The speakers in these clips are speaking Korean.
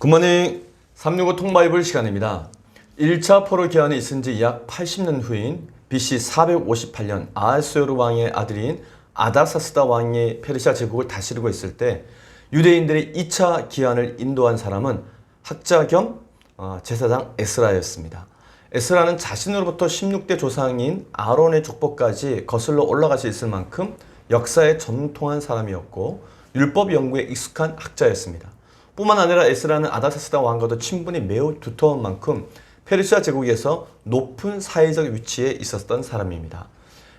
굿모닝 365 통바이블 시간입니다. 1차 포로 기한이 있은 지 약 80년 후인 BC 458년 아하스웨로 왕의 아들인 아닥사스다 왕이 페르시아 제국을 다스리고 있을 때 유대인들의 2차 기한을 인도한 사람은 학자 겸 제사장 에스라였습니다. 에스라는 자신으로부터 16대 조상인 아론의 족보까지 거슬러 올라갈 수 있을 만큼 역사에 전통한 사람이었고 율법 연구에 익숙한 학자였습니다. 뿐만 아니라 에스라는 아닥사스다 왕과도 친분이 매우 두터운 만큼 페르시아 제국에서 높은 사회적 위치에 있었던 사람입니다.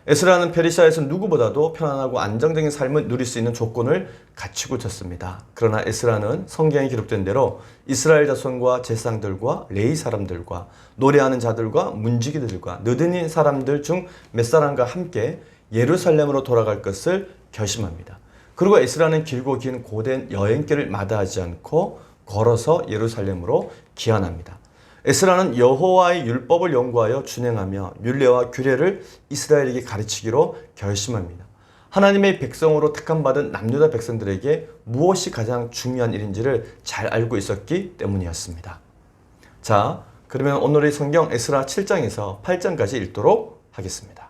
에스라는 페르시아에서 누구보다도 편안하고 안정적인 삶을 누릴 수 있는 조건을 갖추고 있었습니다. 그러나 에스라는 성경에 기록된 대로 이스라엘 자손과 제사장들과 레위 사람들과 노래하는 자들과 문지기들과 느드닌 사람들 중 몇 사람과 함께 예루살렘으로 돌아갈 것을 결심합니다. 그리고 에스라는 길고 긴 고된 여행길을 마다하지 않고 걸어서 예루살렘으로 귀환합니다. 에스라는 여호와의 율법을 연구하여 준행하며 율례와 규례를 이스라엘에게 가르치기로 결심합니다. 하나님의 백성으로 택함받은 남유다 백성들에게 무엇이 가장 중요한 일인지를 잘 알고 있었기 때문이었습니다. 자, 그러면 오늘의 성경 에스라 7장에서 8장까지 읽도록 하겠습니다.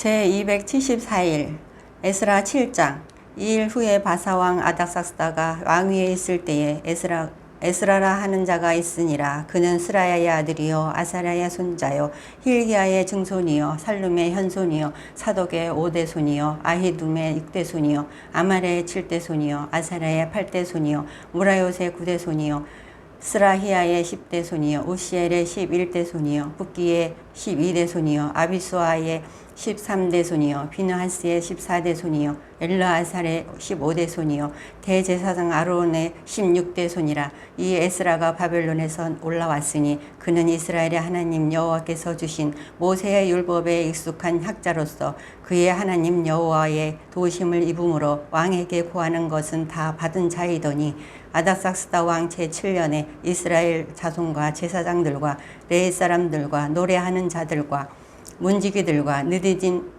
제274일 에스라 7장. 2일 후에 바사왕 아닥사스다가 왕위에 있을 때에 에스라라 하는 자가 있으니라. 그는 스라야의 아들이요 아사랴의 손자요 힐기야의 증손이요 살룸의 현손이요 사독의 5대 손이요 아히둠의 6대 손이요 아말의 7대 손이요 아사랴의 8대 손이요 무라요의 9대 손이요 스라히야의 10대 손이요 우시엘의 11대 손이요 붓기의 12대 손이요 아비수아의 13대 손이요 비느하스의 14대 손이요 엘르아살의 15대 손이요 대제사장 아론의 16대 손이라. 이 에스라가 바벨론에서 올라왔으니 그는 이스라엘의 하나님 여호와께서 주신 모세의 율법에 익숙한 학자로서 그의 하나님 여호와의 도우심을 입음으로 왕에게 구하는 것은 다 받은 자이더니 아닥사스다 왕 제7년에 이스라엘 자손과 제사장들과 레위 사람들과 노래하는 자들과 문지기들과 느디진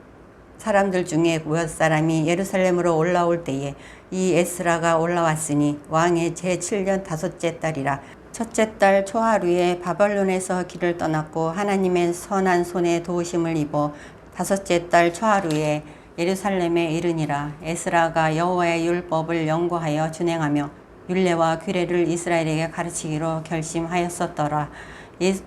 사람들 중에 몇 사람이 예루살렘으로 올라올 때에 이 에스라가 올라왔으니 왕의 제7년 5째 달이라. 첫째 달 초하루에 바벨론에서 길을 떠났고 하나님의 선한 손에 도우심을 입어 5째 달 초하루에 예루살렘에 이르니라. 에스라가 여호와의 율법을 연구하여 준행하며 율례와 규례를 이스라엘에게 가르치기로 결심하였었더라.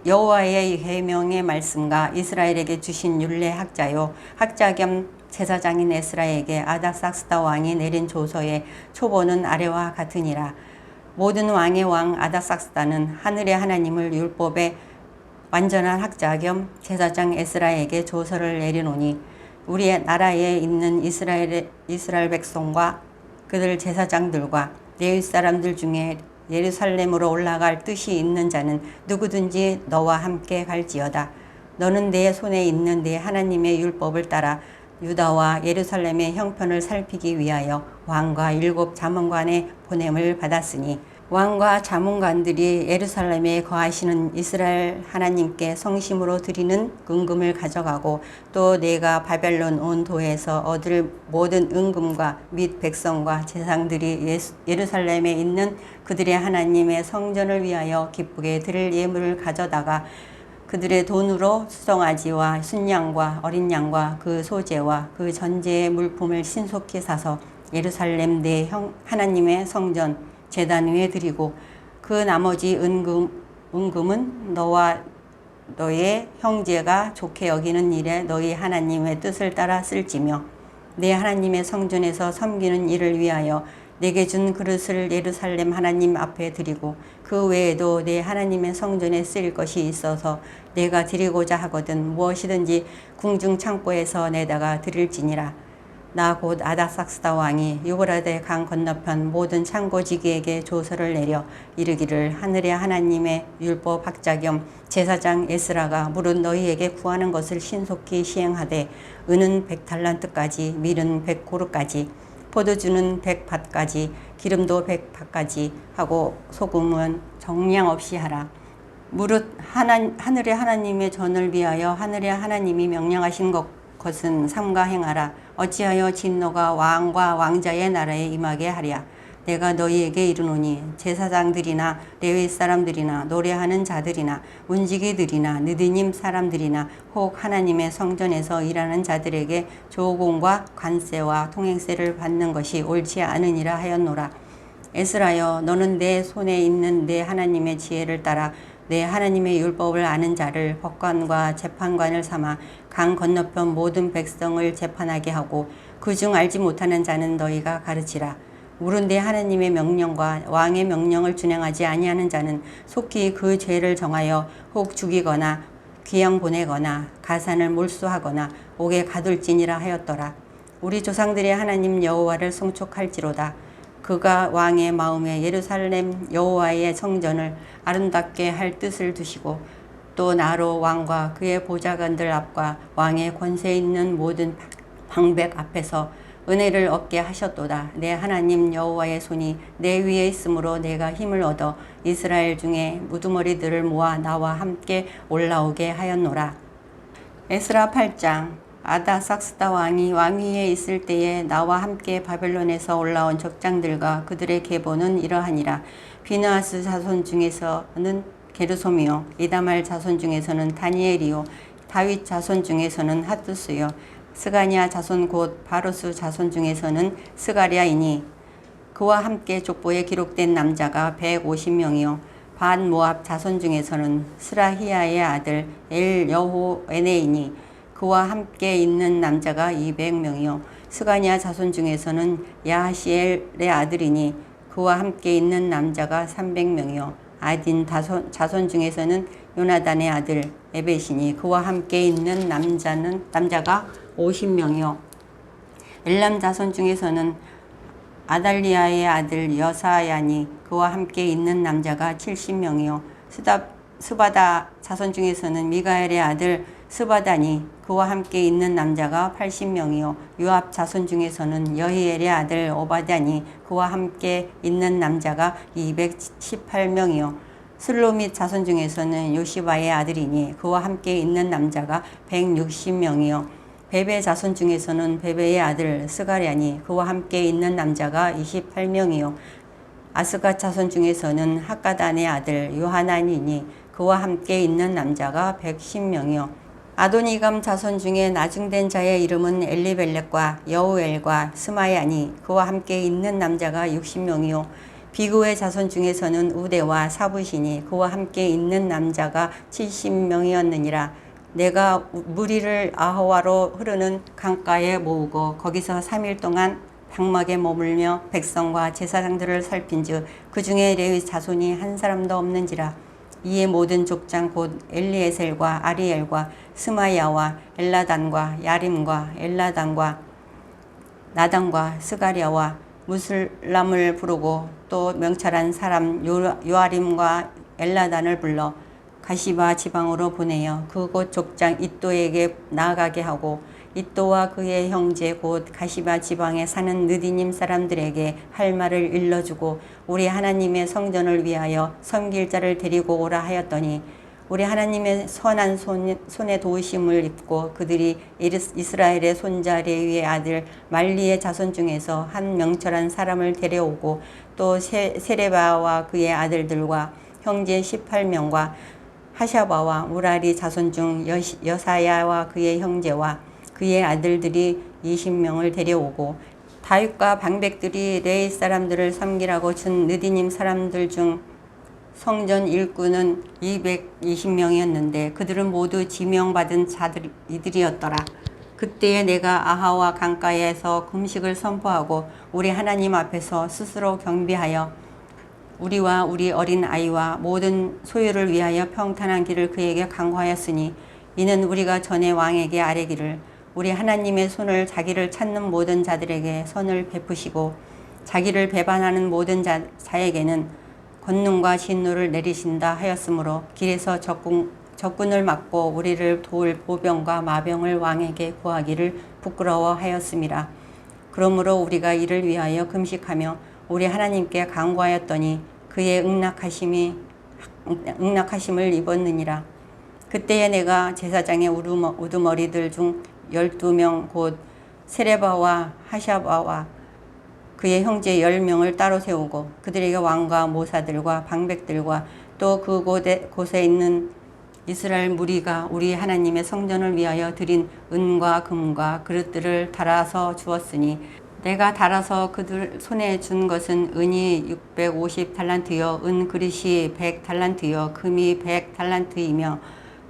여호와의 계명의 말씀과 이스라엘에게 주신 율례 학자요 학자 겸 제사장인 에스라에게 아닥사스다 왕이 내린 조서의 초본은 아래와 같으니라. 모든 왕의 왕 아닥사스다는 하늘의 하나님을 율법의 완전한 학자 겸 제사장 에스라에게 조서를 내리노니 우리의 나라에 있는 이스라엘 백성과 그들 제사장들과 레위 사람들 중에 예루살렘으로 올라갈 뜻이 있는 자는 누구든지 너와 함께 갈지어다. 너는 내 손에 있는 내 하나님의 율법을 따라 유다와 예루살렘의 형편을 살피기 위하여 왕과 7 자문관의 보냄을 받았으니 왕과 자문관들이 예루살렘에 거하시는 이스라엘 하나님께 성심으로 드리는 은금을 가져가고 또 내가 바벨론 온 도에서 얻을 모든 은금과 및 백성과 제사장들이 예루살렘에 있는 그들의 하나님의 성전을 위하여 기쁘게 드릴 예물을 가져다가 그들의 돈으로 수송아지와 순양과 어린 양과 그 소재와 그 전제의 물품을 신속히 사서 예루살렘 내 하나님의 성전 제단 위에 드리고 그 나머지 은금은 너와 너의 형제가 좋게 여기는 일에 너희 하나님의 뜻을 따라 쓸지며 내 하나님의 성전에서 섬기는 일을 위하여 내게 준 그릇을 예루살렘 하나님 앞에 드리고 그 외에도 내 하나님의 성전에 쓰일 것이 있어서 내가 드리고자 하거든 무엇이든지 궁중 창고에서 내다가 드릴지니라. 나 곧 아닥사스다 왕이 유브라데 강 건너편 모든 창고지기에게 조서를 내려 이르기를 하늘의 하나님의 율법 학자 겸 제사장 에스라가 무릇 너희에게 구하는 것을 신속히 시행하되 은은 100달란트까지 밀은 100고르까지 포도주는 100밭까지 기름도 100밭까지 하고 소금은 정량 없이 하라. 무릇 하늘의 하나님의 전을 위하여 하늘의 하나님이 명령하신 것 것은 삼가 행하라. 어찌하여 진노가 왕과 왕자의 나라에 임하게 하랴. 내가 너희에게 이르노니 제사장들이나 레위 사람들이나 노래하는 자들이나 문지기들이나 느디님 사람들이나 혹 하나님의 성전에서 일하는 자들에게 조공과 관세와 통행세를 받는 것이 옳지 않으니라 하였노라. 에스라여, 너는 내 손에 있는 내 하나님의 지혜를 따라 내 하나님의 율법을 아는 자를 법관과 재판관을 삼아 강 건너편 모든 백성을 재판하게 하고 그중 알지 못하는 자는 너희가 가르치라. 물은 내 하나님의 명령과 왕의 명령을 준행하지 아니하는 자는 속히 그 죄를 정하여 혹 죽이거나 귀양 보내거나 가산을 몰수하거나 옥에 가둘지니라 하였더라. 우리 조상들의 하나님 여호와를 송축할지로다. 그가 왕의 마음에 예루살렘 여호와의 성전을 아름답게 할 뜻을 두시고 또 나로 왕과 그의 보좌관들 앞과 왕의 권세 있는 모든 방백 앞에서 은혜를 얻게 하셨도다. 내 하나님 여호와의 손이 내 위에 있으므로 내가 힘을 얻어 이스라엘 중에 무두머리들을 모아 나와 함께 올라오게 하였노라. 에스라 8장. 아닥삭스다 왕이 왕위에 있을 때에 나와 함께 바벨론에서 올라온 족장들과 그들의 계보는 이러하니라. 비느하스 자손 중에서는 게르솜이요, 이다말 자손 중에서는 다니엘이요, 다윗 자손 중에서는 핫두스요, 스가냐 자손 곧 바로스 자손 중에서는 스가랴이니 그와 함께 족보에 기록된 남자가 150명이요 반 모압 자손 중에서는 스라히야의 아들 엘 여호에네이니 그와 함께 있는 남자가 200명이요 스가냐 자손 중에서는 야하시엘의 아들이니 그와 함께 있는 남자가 300명이요 아딘 자손 중에서는 요나단의 아들 에벳이니 그와 함께 있는 남자가 50명이요 엘람 자손 중에서는 아달리아의 아들 여사야니 그와 함께 있는 남자가 70명이요 스바다 자손 중에서는 미가엘의 아들 스바다니 그와 함께 있는 남자가 80명이요 요압 자손 중에서는 여히엘의 아들 오바다니 그와 함께 있는 남자가 218명이요 슬로밋 자손 중에서는 요시바의 아들이니 그와 함께 있는 남자가 160명이요 베베 자손 중에서는 베베의 아들 스가랴니 그와 함께 있는 남자가 28명이요 아스가 자손 중에서는 학가단의 아들 요하나니니 그와 함께 있는 남자가 110명이요 아도니감 자손 중에 나중된 자의 이름은 엘리벨렉과 여우엘과 스마야니 그와 함께 있는 남자가 60명이요 비구의 자손 중에서는 우대와 사부시니 그와 함께 있는 남자가 70명이었느니라. 내가 무리를 아호와로 흐르는 강가에 모으고 거기서 3일 동안 장막에 머물며 백성과 제사장들을 살핀즉 그 중에 레위 자손이 한 사람도 없는지라. 이에 모든 족장 곧 엘리에셀과 아리엘과 스마야와 엘라단과 야림과 엘라단과 나단과 스가랴와 무슬람을 부르고 또 명찰한 사람 요아림과 엘라단을 불러 가시바 지방으로 보내어 그곳 족장 이또에게 나아가게 하고 이또와 그의 형제 곧 가시바 지방에 사는 느디님 사람들에게 할 말을 일러주고 우리 하나님의 성전을 위하여 섬길 자를 데리고 오라 하였더니 우리 하나님의 선한 손에 도우심을 입고 그들이 이스라엘의 손자 레위의 아들 말리의 자손 중에서 한 명철한 사람을 데려오고 또 세레바와 그의 아들들과 형제 18명과 하샤바와 무라리 자손 중 여사야와 그의 형제와 그의 아들들이 20명을 데려오고 다윗과 방백들이 레위 사람들을 섬기라고 준 느디님 사람들 중 성전 일꾼은 220명이었는데 그들은 모두 지명받은 자들이더라. 그때에 내가 아하와 강가에서 금식을 선포하고 우리 하나님 앞에서 스스로 경배하여 우리와 우리 어린 아이와 모든 소유를 위하여 평탄한 길을 그에게 강구하였으니 이는 우리가 전에 왕에게 아뢰기를 우리 하나님의 손을 자기를 찾는 모든 자들에게 선을 베푸시고 자기를 배반하는 모든 자에게는 권능과 진노를 내리신다 하였으므로 길에서 적군을 막고 우리를 도울 보병과 마병을 왕에게 구하기를 부끄러워하였음이라. 그러므로 우리가 이를 위하여 금식하며 우리 하나님께 간구하였더니 그의 응낙하심을 입었느니라. 그때에 내가 제사장의 우두머리들 중 12명 곧 세레바와 하샤바와 그의 형제 10명을 따로 세우고 그들에게 왕과 모사들과 방백들과 또 그곳에 있는 이스라엘 무리가 우리 하나님의 성전을 위하여 드린 은과 금과 그릇들을 달아서 주었으니 내가 달아서 그들 손에 준 것은 은이 650달란트여 은 그릇이 100달란트여 금이 100달란트이며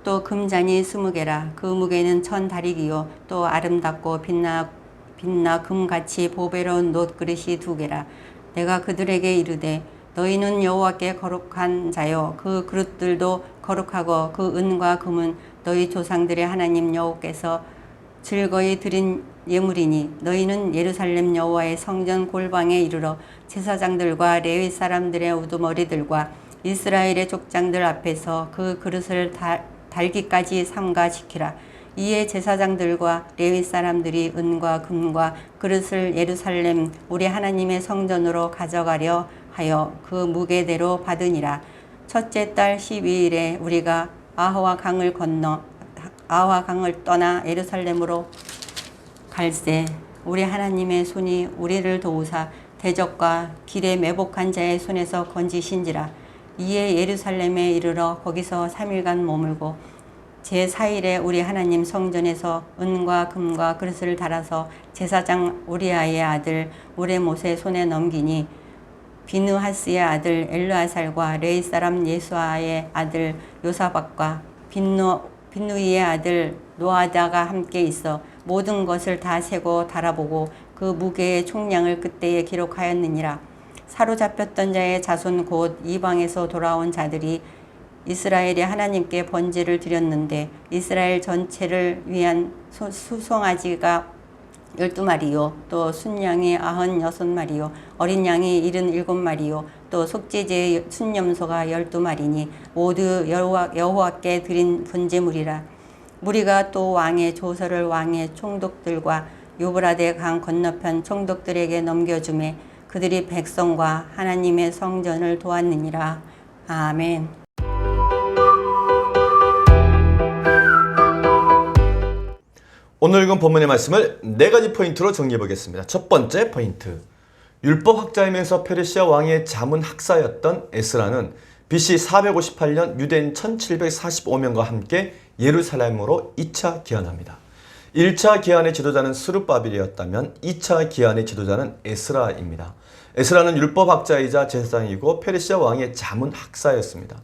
또 금잔이 20개라 그 무게는 1000다리기요 또 아름답고 빛나 금같이 보배로운 놋 그릇이 2개라 내가 그들에게 이르되 너희는 여호와께 거룩한 자요 그 그릇들도 거룩하고 그 은과 금은 너희 조상들의 하나님 여호와께서 즐거이 드린 예물이니 너희는 예루살렘 여호와의 성전 골방에 이르러 제사장들과 레위 사람들의 우두머리들과 이스라엘의 족장들 앞에서 그 그릇을 달기까지 삼가 지키라. 이에 제사장들과 레위 사람들이 은과 금과 그릇을 예루살렘 우리 하나님의 성전으로 가져가려 하여 그 무게대로 받으니라. 첫째 달 12일에 우리가 아하와 강을 떠나 예루살렘으로 갈새 우리 하나님의 손이 우리를 도우사 대적과 길에 매복한 자의 손에서 건지신지라. 이에 예루살렘에 이르러 거기서 3일간 머물고 제4일에 우리 하나님 성전에서 은과 금과 그릇을 달아서 제사장 우리아의 아들 우레못의 손에 넘기니 비느하스의 아들 엘르아살과 레이 사람 예수아의 아들 요사박과 비누이의 아들 노아다가 함께 있어 모든 것을 다 세고 달아보고 그 무게의 총량을 그때에 기록하였느니라. 사로잡혔던 자의 자손 곧 이방에서 돌아온 자들이 이스라엘이 하나님께 번제를 드렸는데 이스라엘 전체를 위한 수송아지가 12마리요 또 순양이 96마리요 어린 양이 77마리요 또 속죄제의 순염소가 12마리니 모두 여호와께 드린 번제물이라. 무리가 또 왕의 조서를 왕의 총독들과 유브라데 강 건너편 총독들에게 넘겨주매 그들이 백성과 하나님의 성전을 도왔느니라. 아멘. 오늘 읽은 본문의 말씀을 4가지 포인트로 정리해 보겠습니다. 첫 번째 포인트. 율법 학자이면서 페르시아 왕의 자문 학사였던 에스라는 BC 458년 유대인 1745명과 함께 예루살렘으로 2차 기한합니다. 1차 기한의 지도자는 스룹바빌이었다면 2차 기한의 지도자는 에스라입니다. 에스라는 율법 학자이자 제사장이고 페르시아 왕의 자문 학사였습니다.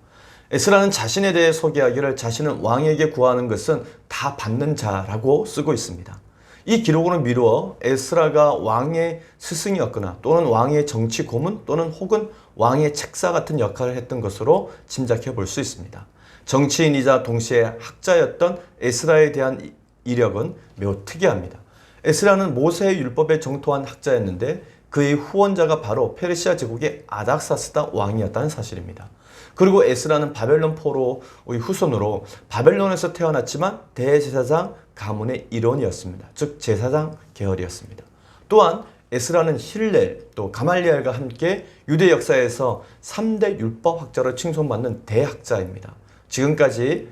에스라는 자신에 대해 소개하기를 자신은 왕에게 구하는 것은 다 받는 자라고 쓰고 있습니다. 이 기록으로 미루어 에스라가 왕의 스승이었거나 또는 왕의 정치 고문 또는 혹은 왕의 책사 같은 역할을 했던 것으로 짐작해 볼 수 있습니다. 정치인이자 동시에 학자였던 에스라에 대한 이력은 매우 특이합니다. 에스라는 모세의 율법에 정토한 학자였는데 그의 후원자가 바로 페르시아 제국의 아닥사스다 왕이었다는 사실입니다. 그리고 에스라는 바벨론 포로의 후손으로 바벨론에서 태어났지만 대제사장 가문의 일원이었습니다. 즉 제사장 계열이었습니다. 또한 에스라는 힐렐 또 가말리엘과 함께 유대 역사에서 3대 율법 학자로 칭송받는 대학자입니다. 지금까지도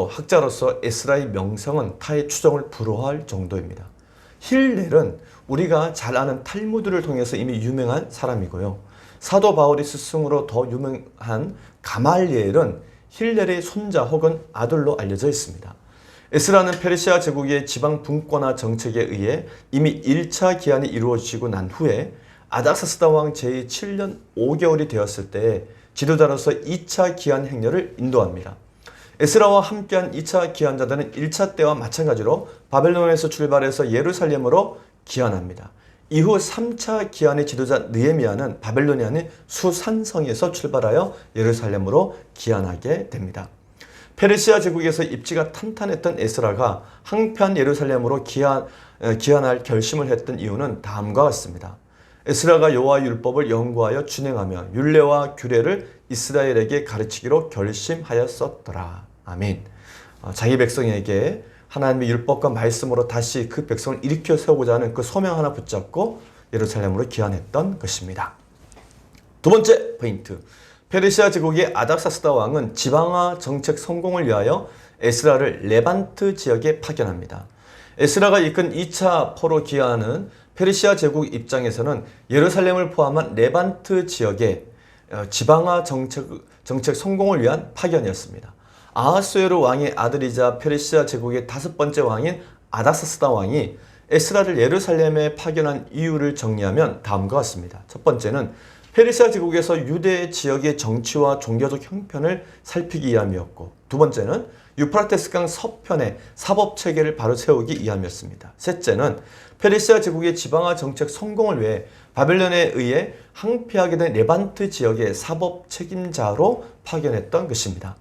학자로서 에스라의 명성은 타의 추정을 불허할 정도입니다. 힐렐은 우리가 잘 아는 탈무드를 통해서 이미 유명한 사람이고요. 사도 바울의 스승으로 더 유명한 가말리엘은 힐렐의 손자 혹은 아들로 알려져 있습니다. 에스라는 페르시아 제국의 지방 분권화 정책에 의해 이미 1차 기한이 이루어지고 난 후에 아닥사스다 왕 제7년 5개월이 되었을 때 지도자로서 2차 기한 행렬을 인도합니다. 에스라와 함께한 2차 기한자들은 1차 때와 마찬가지로 바벨론에서 출발해서 예루살렘으로 기한합니다. 이후 3차 기한의 지도자 느헤미야는 바벨론이 아닌 수산성에서 출발하여 예루살렘으로 기한하게 됩니다. 페르시아 제국에서 입지가 탄탄했던 에스라가 항편 예루살렘으로 기한할 결심을 했던 이유는 다음과 같습니다. 에스라가 여호와의 율법을 연구하여 준행하며 율례와 규례를 이스라엘에게 가르치기로 결심하였었더라. 아멘. 자기 백성에게 하나님의 율법과 말씀으로 다시 그 백성을 일으켜 세우고자 하는 그 소명 하나 붙잡고 예루살렘으로 기한했던 것입니다. 두 번째 포인트. 페르시아 제국의 아닥사스다 왕은 지방화 정책 성공을 위하여 에스라를 레반트 지역에 파견합니다. 에스라가 이끈 2차 포로 기한은 페르시아 제국 입장에서는 예루살렘을 포함한 레반트 지역의 지방화 정책 성공을 위한 파견이었습니다. 아하수에로 왕의 아들이자 페르시아 제국의 5번째 왕인 아닥사스다 왕이 에스라를 예루살렘에 파견한 이유를 정리하면 다음과 같습니다. 첫 번째는 페르시아 제국에서 유대 지역의 정치와 종교적 형편을 살피기 위함이었고, 두 번째는 유프라테스강 서편의 사법 체계를 바로 세우기 위함이었습니다. 셋째는 페르시아 제국의 지방화 정책 성공을 위해 바벨론에 의해 항폐하게 된 레반트 지역의 사법 책임자로 파견했던 것입니다.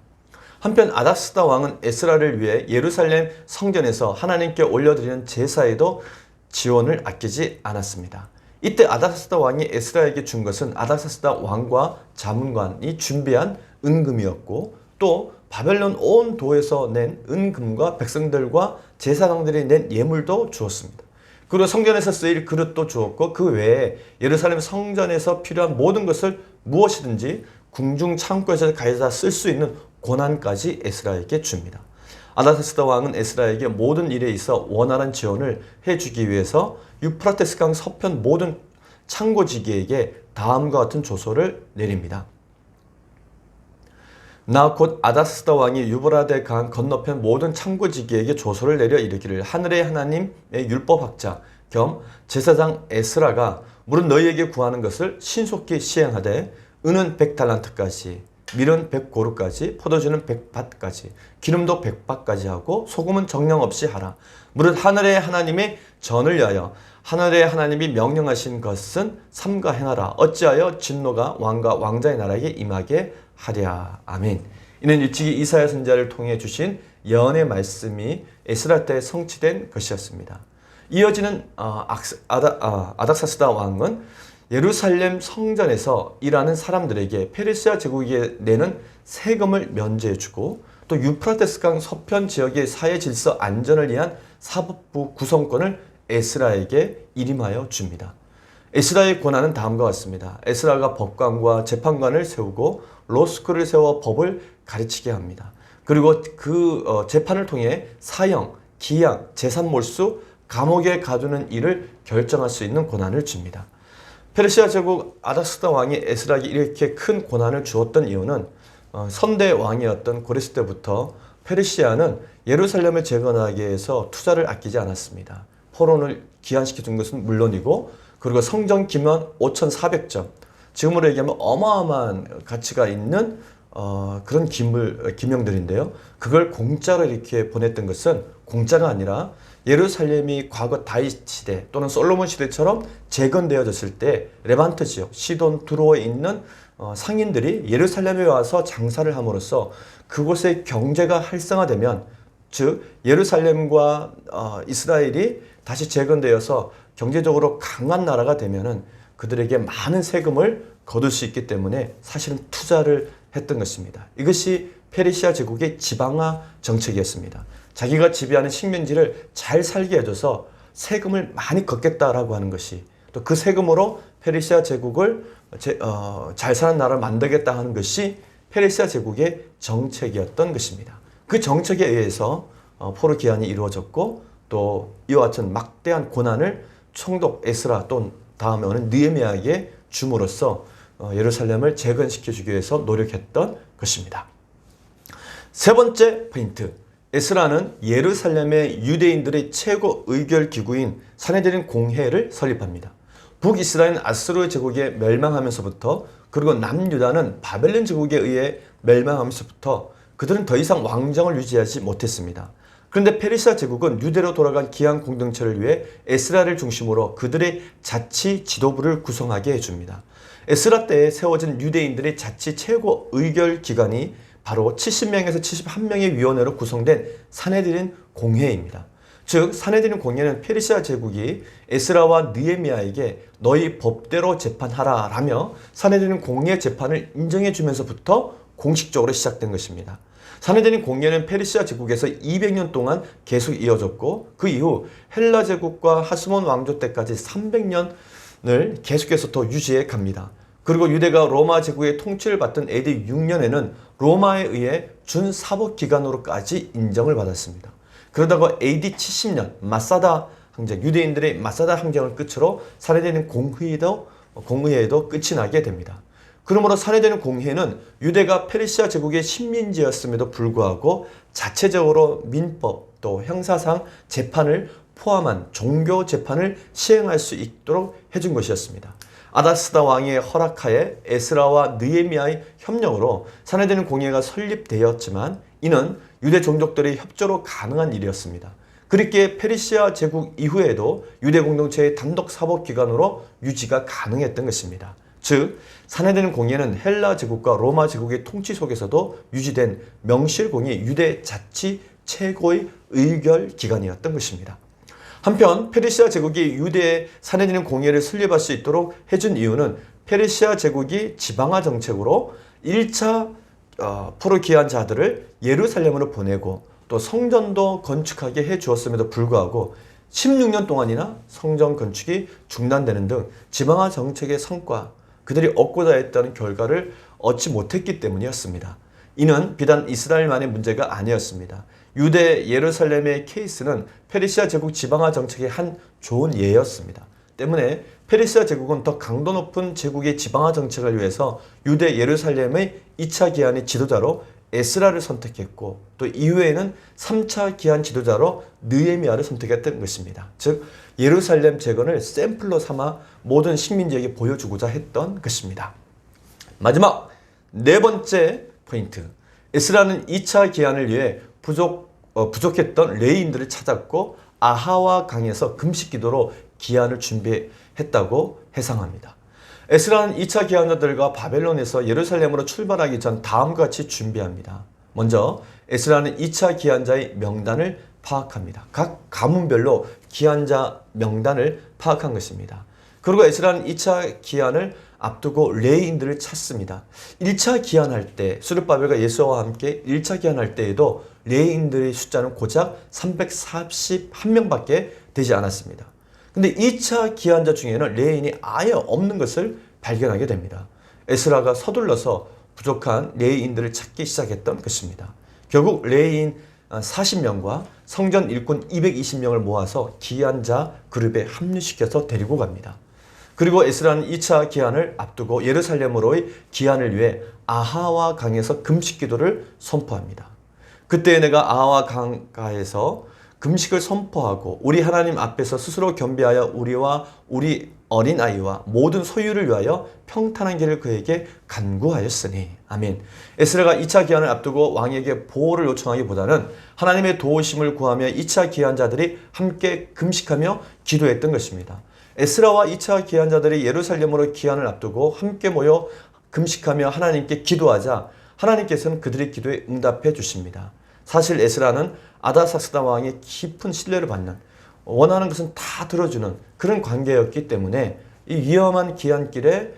한편 아닥사스다 왕은 에스라를 위해 예루살렘 성전에서 하나님께 올려드리는 제사에도 지원을 아끼지 않았습니다. 이때 아닥사스다 왕이 에스라에게 준 것은 아닥사스다 왕과 자문관이 준비한 은금이었고, 또 바벨론 온 도에서 낸 은금과 백성들과 제사장들이 낸 예물도 주었습니다. 그리고 성전에서 쓰일 그릇도 주었고, 그 외에 예루살렘 성전에서 필요한 모든 것을 무엇이든지 궁중 창고에서 가져다 쓸 수 있는 권한까지 에스라에게 줍니다. 아닥사스다 왕은 에스라에게 모든 일에 있어 원활한 지원을 해주기 위해서 유프라테스강 서편 모든 창고지기에게 다음과 같은 조서를 내립니다. 나 곧 아닥사스다 왕이 유브라데 강 건너편 모든 창고지기에게 조서를 내려 이르기를, 하늘의 하나님의 율법학자 겸 제사장 에스라가 물은 너희에게 구하는 것을 신속히 시행하되, 은은 100달란트까지, 밀은 100고루까지, 포도주는 100밭까지, 기름도 100밭까지 하고 소금은 정령 없이 하라. 무릇 하늘의 하나님의 전을 위하여 하늘의 하나님이 명령하신 것은 삼가 행하라. 어찌하여 진노가 왕과 왕자의 나라에게 임하게 하랴. 아멘. 이는 일찍이 이사야 선지자를 통해 주신 예언의 말씀이 에스라 때 성취된 것이었습니다. 이어지는 아닥사스다 왕은 예루살렘 성전에서 일하는 사람들에게 페르시아 제국에 내는 세금을 면제해주고, 또 유프라테스강 서편 지역의 사회 질서 안전을 위한 사법부 구성권을 에스라에게 일임하여 줍니다. 에스라의 권한은 다음과 같습니다. 에스라가 법관과 재판관을 세우고 로스쿨을 세워 법을 가르치게 합니다. 그리고 그 재판을 통해 사형, 기양, 재산 몰수, 감옥에 가두는 일을 결정할 수 있는 권한을 줍니다. 페르시아 제국 아닥사스다 왕이 에스라에게 이렇게 큰 권한을 주었던 이유는 선대 왕이었던 고레스 때부터 페르시아는 예루살렘을 재건하기 위해서 투자를 아끼지 않았습니다. 포론을 기한시켜 준 것은 물론이고, 그리고 성전 기면 5,400점, 지금으로 얘기하면 어마어마한 가치가 있는 그런 기명들인데요. 그걸 공짜로 이렇게 보냈던 것은 공짜가 아니라 예루살렘이 과거 다윗 시대 또는 솔로몬 시대처럼 재건되어졌을 때 레반트 지역, 시돈, 두로에 있는 상인들이 예루살렘에 와서 장사를 함으로써 그곳의 경제가 활성화되면, 즉 예루살렘과 이스라엘이 다시 재건되어서 경제적으로 강한 나라가 되면은 그들에게 많은 세금을 거둘 수 있기 때문에 사실은 투자를 했던 것입니다. 이것이 페르시아 제국의 지방화 정책이었습니다. 자기가 지배하는 식민지를 잘 살게 해줘서 세금을 많이 걷겠다라고 하는 것이, 또 그 세금으로 페르시아 제국을 잘 사는 나라를 만들겠다 하는 것이 페르시아 제국의 정책이었던 것입니다. 그 정책에 의해서 포로 기한이 이루어졌고, 또 이와 같은 막대한 고난을 총독 에스라 또 다음에 오는 느헤미야에게 줌으로써 예루살렘을 재건시켜주기 위해서 노력했던 것입니다. 세 번째 포인트, 에스라는 예루살렘의 유대인들의 최고 의결 기구인 사내들인 공회를 설립합니다. 북이스라엘은 아수르 제국에 멸망하면서부터, 그리고 남유다는 바벨론 제국에 의해 멸망하면서부터 그들은 더 이상 왕정을 유지하지 못했습니다. 그런데 페르시아 제국은 유대로 돌아간 기한 공동체를 위해 에스라를 중심으로 그들의 자치 지도부를 구성하게 해줍니다. 에스라 때에 세워진 유대인들의 자치 최고 의결 기관이 바로 70명에서 71명의 위원회로 구성된 사내들인 공회입니다. 즉 사내들인 공회는 페르시아 제국이 에스라와 느헤미야에게 너희 법대로 재판하라 라며 사내들인 공회 재판을 인정해 주면서부터 공식적으로 시작된 것입니다. 사내들인 공회는 페르시아 제국에서 200년 동안 계속 이어졌고, 그 이후 헬라 제국과 하스몬 왕조 때까지 300년을 계속해서 더 유지해 갑니다. 그리고 유대가 로마 제국의 통치를 받던 AD 6년에는 로마에 의해 준사법기관으로까지 인정을 받았습니다. 그러다가 AD 70년 마사다 항쟁, 유대인들의 마사다 항쟁을 끝으로 살해되는 공의회도 끝이 나게 됩니다. 그러므로 살해되는 공의회는 유대가 페르시아 제국의 식민지였음에도 불구하고 자체적으로 민법 또 형사상 재판을 포함한 종교 재판을 시행할 수 있도록 해준 것이었습니다. 아닥사스다 왕의 허락하에 에스라와 느헤미야의 협력으로 살해되는 공회가 설립되었지만 이는 유대 종족들의 협조로 가능한 일이었습니다. 그렇기에 페르시아 제국 이후에도 유대 공동체의 단독 사법기관으로 유지가 가능했던 것입니다. 즉 산해되는 공회는 헬라 제국과 로마 제국의 통치 속에서도 유지된 명실공히 유대 자치 최고의 의결 기관이었던 것입니다. 한편 페르시아 제국이 유대에 산해되는 공회를 설립할 수 있도록 해준 이유는 페르시아 제국이 지방화 정책으로 1차 포로기한 자들을 예루살렘으로 보내고 또 성전도 건축하게 해주었음에도 불구하고 16년 동안이나 성전 건축이 중단되는 등 지방화 정책의 성과, 그들이 얻고자 했다는 결과를 얻지 못했기 때문이었습니다. 이는 비단 이스라엘만의 문제가 아니었습니다. 유대 예루살렘의 케이스는 페르시아 제국 지방화 정책의 한 좋은 예였습니다. 때문에 페르시아 제국은 더 강도 높은 제국의 지방화 정책을 위해서 유대 예루살렘의 2차 기한의 지도자로 에스라를 선택했고 또 이후에는 3차 기한 지도자로 느헤미야를 선택했던 것입니다. 즉 예루살렘 재건을 샘플로 삼아 모든 식민지에게 보여주고자 했던 것입니다. 마지막 네 번째 포인트, 에스라는 2차 기한을 위해 부족했던 레위인들을 찾았고 아하와 강에서 금식 기도로 기한을 준비했다고 해상합니다. 에스라는 2차 기한자들과 바벨론에서 예루살렘으로 출발하기 전 다음과 같이 준비합니다. 먼저 에스라는 2차 기한자의 명단을 파악합니다. 각 가문별로 기한자 명단을 파악한 것입니다. 그리고 에스라는 2차 기한을 앞두고 레위인들을 찾습니다. 1차 기한할 때 스룹바벨과 예수와 함께 1차 기한할 때에도 레위인들의 숫자는 고작 341명밖에 되지 않았습니다. 근데 2차 기한자 중에는 레위인이 아예 없는 것을 발견하게 됩니다. 에스라가 서둘러서 부족한 레위인들을 찾기 시작했던 것입니다. 결국 레위인 40명과 성전 일꾼 220명을 모아서 기한자 그룹에 합류시켜서 데리고 갑니다. 그리고 에스라는 2차 기한을 앞두고 예루살렘으로의 기한을 위해 아하와 강에서 금식 기도를 선포합니다. 그때 내가 아하와 강가에서 금식을 선포하고 우리 하나님 앞에서 스스로 겸비하여 우리와 우리 어린아이와 모든 소유를 위하여 평탄한 길을 그에게 간구하였으니. 아멘. 에스라가 2차 기한을 앞두고 왕에게 보호를 요청하기보다는 하나님의 도우심을 구하며 2차 기한자들이 함께 금식하며 기도했던 것입니다. 에스라와 2차 기한자들이 예루살렘으로 기한을 앞두고 함께 모여 금식하며 하나님께 기도하자 하나님께서는 그들의 기도에 응답해 주십니다. 사실 에스라는 아닥사스다 왕의 깊은 신뢰를 받는, 원하는 것은 다 들어주는 그런 관계였기 때문에 이 위험한 기한길에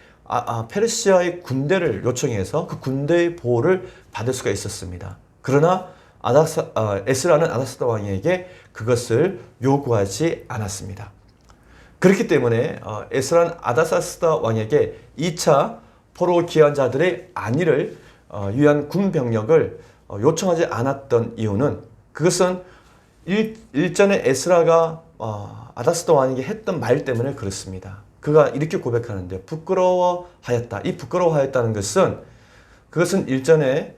페르시아의 군대를 요청해서 그 군대의 보호를 받을 수가 있었습니다. 그러나 에스라는 아닥사스다 왕에게 그것을 요구하지 않았습니다. 그렇기 때문에 에스라는 아닥사스다 왕에게 2차 포로 기한자들의 안위를 위한 군병력을 요청하지 않았던 이유는, 그것은 일전에 에스라가 아닥사스다 왕에게 했던 말 때문에 그렇습니다. 그가 이렇게 고백하는데 부끄러워하였다. 이 부끄러워하였다는 것은, 그것은 일전에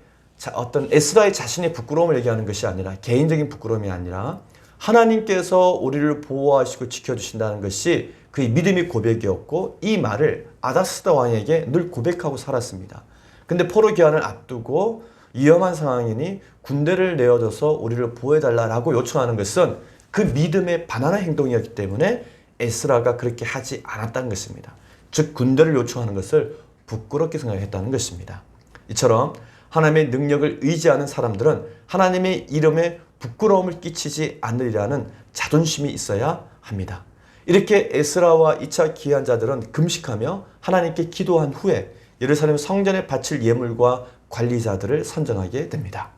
어떤 에스라의 자신의 부끄러움을 얘기하는 것이 아니라, 개인적인 부끄러움이 아니라 하나님께서 우리를 보호하시고 지켜주신다는 것이 그의 믿음의 고백이었고, 이 말을 아닥사스다 왕에게 늘 고백하고 살았습니다. 근데 포로 기한을 앞두고 위험한 상황이니 군대를 내어줘서 우리를 보호해달라고 요청하는 것은 그 믿음에 반하는 행동이었기 때문에 에스라가 그렇게 하지 않았다는 것입니다. 즉 군대를 요청하는 것을 부끄럽게 생각했다는 것입니다. 이처럼 하나님의 능력을 의지하는 사람들은 하나님의 이름에 부끄러움을 끼치지 않으리라는 자존심이 있어야 합니다. 이렇게 에스라와 2차 기한자들은 금식하며 하나님께 기도한 후에 예루살렘 성전에 바칠 예물과 관리자들을 선정하게 됩니다.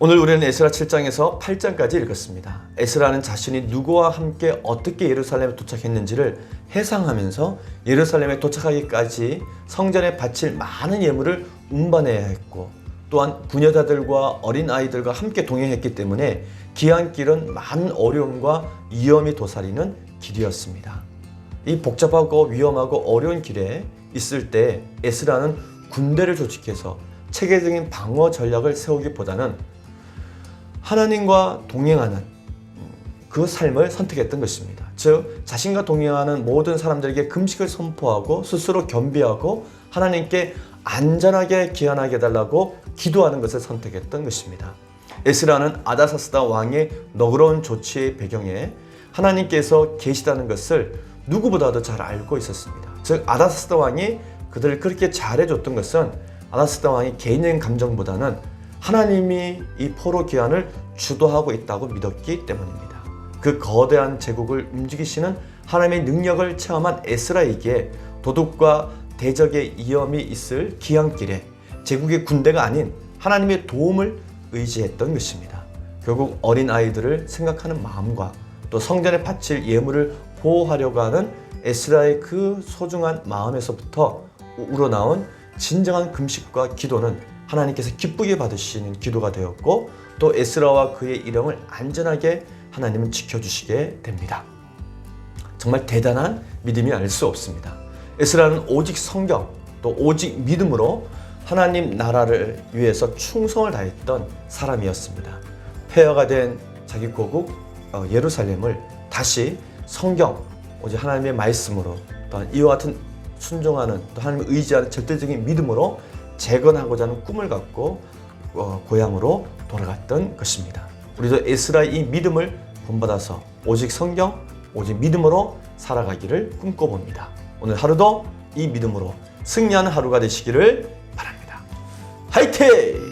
오늘 우리는 에스라 7장에서 8장까지 읽었습니다. 에스라는 자신이 누구와 함께 어떻게 예루살렘에 도착했는지를 회상하면서 예루살렘에 도착하기까지 성전에 바칠 많은 예물을 운반해야 했고, 또한 부녀자들과 어린아이들과 함께 동행했기 때문에 귀한 길은 많은 어려움과 위험이 도사리는 길이었습니다. 이 복잡하고 위험하고 어려운 길에 있을 때 에스라는 군대를 조직해서 체계적인 방어 전략을 세우기보다는 하나님과 동행하는 그 삶을 선택했던 것입니다. 즉, 자신과 동행하는 모든 사람들에게 금식을 선포하고 스스로 겸비하고 하나님께 안전하게 귀환하게 해달라고 기도하는 것을 선택했던 것입니다. 에스라는 아다사스다 왕의 너그러운 조치의 배경에 하나님께서 계시다는 것을 누구보다도 잘 알고 있었습니다. 즉, 아다사스다 왕이 그들을 그렇게 잘해줬던 것은 아다사스다 왕의 개인적인 감정보다는 하나님이 이 포로 귀환을 주도하고 있다고 믿었기 때문입니다. 그 거대한 제국을 움직이시는 하나님의 능력을 체험한 에스라에게 도둑과 대적의 위험이 있을 귀환길에 제국의 군대가 아닌 하나님의 도움을 의지했던 것입니다. 결국 어린아이들을 생각하는 마음과 또 성전에 바칠 예물을 보호하려고 하는 에스라의 그 소중한 마음에서부터 우러나온 진정한 금식과 기도는 하나님께서 기쁘게 받으시는 기도가 되었고, 또 에스라와 그의 일행을 안전하게 하나님은 지켜주시게 됩니다. 정말 대단한 믿음이 알 수 없습니다. 에스라는 오직 성경, 또 오직 믿음으로 하나님 나라를 위해서 충성을 다했던 사람이었습니다. 폐허가 된 자기 고국 예루살렘을 다시 성경, 오직 하나님의 말씀으로, 또한 이와 같은 순종하는, 또 하나님을 의지하는 절대적인 믿음으로 재건하고자 하는 꿈을 갖고 고향으로 돌아갔던 것입니다. 우리도 에스라의 이 믿음을 본받아서 오직 성경, 오직 믿음으로 살아가기를 꿈꿔봅니다. 오늘 하루도 이 믿음으로 승리하는 하루가 되시기를 바랍니다. 화이팅!